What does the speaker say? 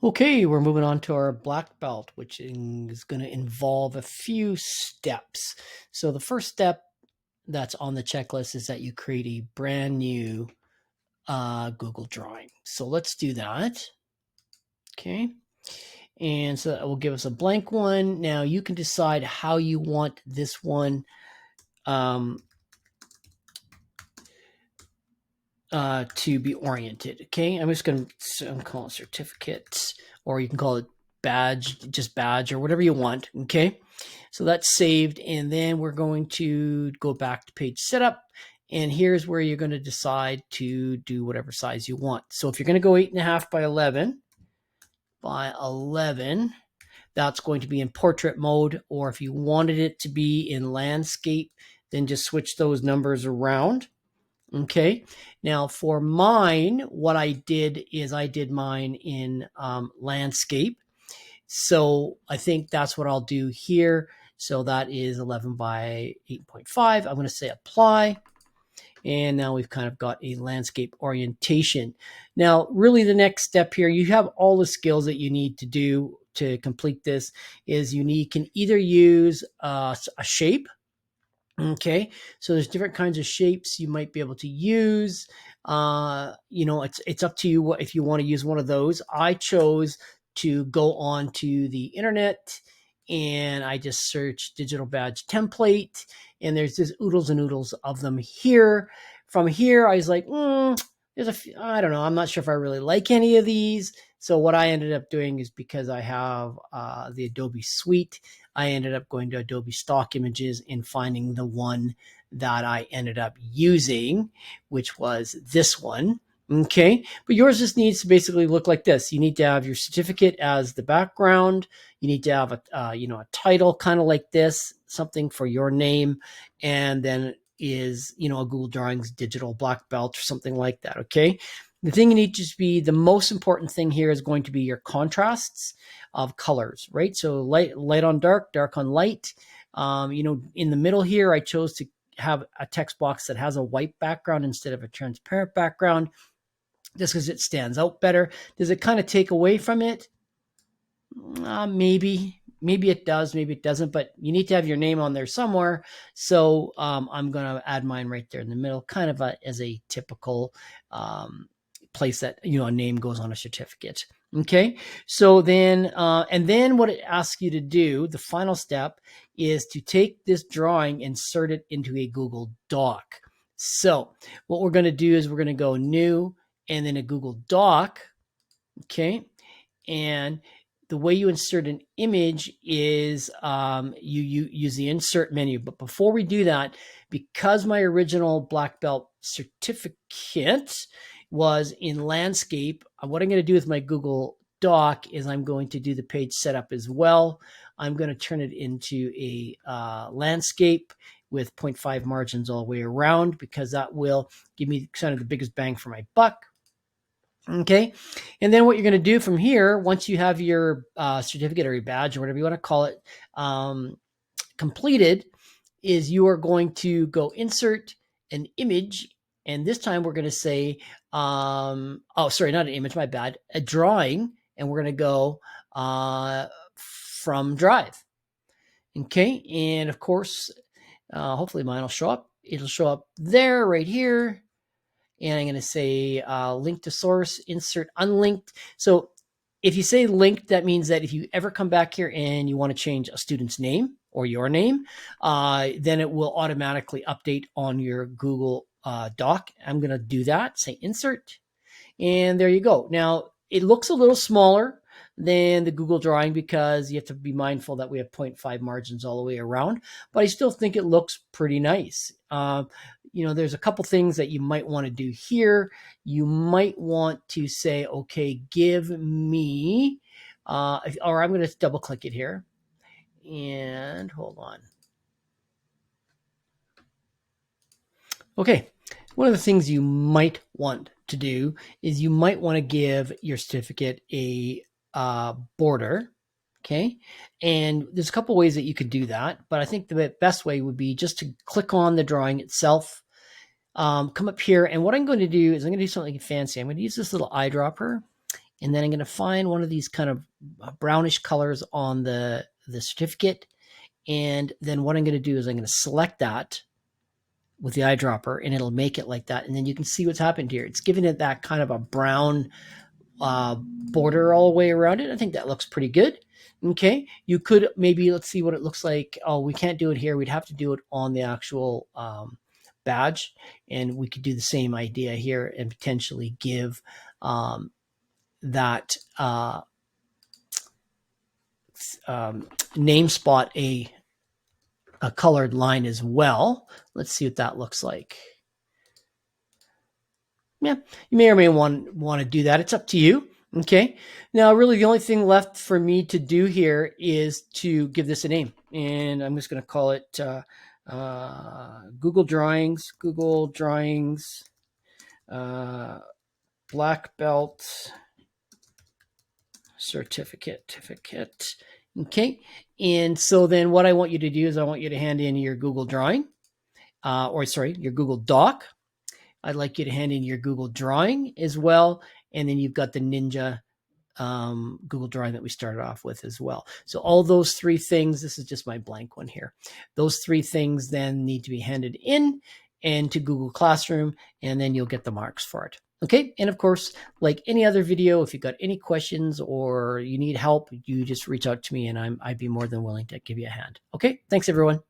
Okay, we're moving on to our black belt, which is going to involve a few steps. So the first step that's on the checklist is that you create a brand new Google drawing. So let's do that. Okay. And so that will give us a blank one. Now you can decide how you want this one to be oriented. Okay, I'm just going to call it certificate, or you can call it badge, just badge, or whatever you want. Okay, so that's saved, and then we're going to go back to page setup, and here's where you're going to decide to do whatever size you want. So if you're going to go 8.5 by 11 that's going to be in portrait mode, or if you wanted it to be in landscape, then just switch those numbers around. Okay, now for mine, what I did is I did mine in landscape. So I think that's what I'll do here. So that is 11 by 8.5. I'm going to say apply. And now we've kind of got a landscape orientation. Now, really the next step here, you have all the skills that you need to do to complete this is you can either use a shape. Okay, so there's different kinds of shapes you might be able to use. It's up to you if you want to use one of those. I chose to go on to the internet and I just searched digital badge template, and there's just oodles and oodles of them here. From here, I was like, there's a few, I don't know. I'm not sure if I really like any of these. So what I ended up doing is, because I have the Adobe Suite, I ended up going to Adobe Stock Images and finding the one that I ended up using, which was this one. Okay, but yours just needs to basically look like this. You need to have your certificate as the background. You need to have a title kind of like this, something for your name, and then is a Google Drawings digital black belt or something like that. Okay, the thing you need to be, the most important thing here is going to be your contrasts of colors, right? So light on dark, dark on light. In the middle here, I chose to have a text box that has a white background instead of a transparent background, just because it stands out better. Does it kind of take away from it? Maybe it does, maybe it doesn't, but you need to have your name on there somewhere. So I'm going to add mine right there in the middle, kind of as a typical place that, a name goes on a certificate. Okay, so then, and then what it asks you to do, the final step, is to take this drawing, insert it into a Google Doc. So what we're going to do is we're going to go new, and then a Google Doc. Okay, and the way you insert an image is you use the insert menu. But before we do that, because my original black belt certificate was in landscape, what I'm going to do with my Google Doc is I'm going to do the page setup as well. I'm going to turn it into a landscape with 0.5 margins all the way around, because that will give me kind of the biggest bang for my buck. Okay, and then what you're going to do from here, once you have your certificate or your badge or whatever you want to call it completed, is you are going to go insert an image, and this time we're going to say, not an image, my bad, a drawing, and we're going to go from Drive. Okay, and of course, hopefully mine will show up. It'll show up there, right here. And I'm going to say link to source, insert unlinked. So if you say linked, that means that if you ever come back here and you want to change a student's name or your name, then it will automatically update on your Google Doc. I'm going to do that, say insert, and there you go. Now, it looks a little smaller than the Google drawing because you have to be mindful that we have 0.5 margins all the way around, but I still think it looks pretty nice. There's a couple things that you might want to do here. You might want to say, okay, give me, or I'm going to double click it here and hold on. Okay, one of the things you might want to do is you might want to give your certificate a border. Okay, and there's a couple ways that you could do that, but I think the best way would be just to click on the drawing itself, come up here, and what I'm going to do is I'm going to do something fancy. I'm going to use this little eyedropper, and then I'm going to find one of these kind of brownish colors on the certificate. And then what I'm going to do is I'm going to select that with the eyedropper, and it'll make it like that. And then you can see what's happened here. It's giving it that kind of a brown border all the way around it. I think that looks pretty good. Okay, you could maybe, let's see what it looks like. Oh, we can't do it here. We'd have to do it on the actual badge, and we could do the same idea here and potentially give that name spot a colored line as well. Let's see what that looks like. Yeah, you may or may want to do that. It's up to you. Okay. Now, really, the only thing left for me to do here is to give this a name, and I'm just going to call it Google Drawings, Black Belt Certificate. Okay. And so then what I want you to do is I want you to hand in your Google Drawing, your Google Doc. I'd like you to hand in your Google Drawing as well. And then you've got the Ninja Google Drawing that we started off with as well. So all those three things, this is just my blank one here. Those three things then need to be handed in and to Google Classroom, and then you'll get the marks for it. Okay. And of course, like any other video, if you've got any questions or you need help, you just reach out to me and I'd be more than willing to give you a hand. Okay. Thanks everyone.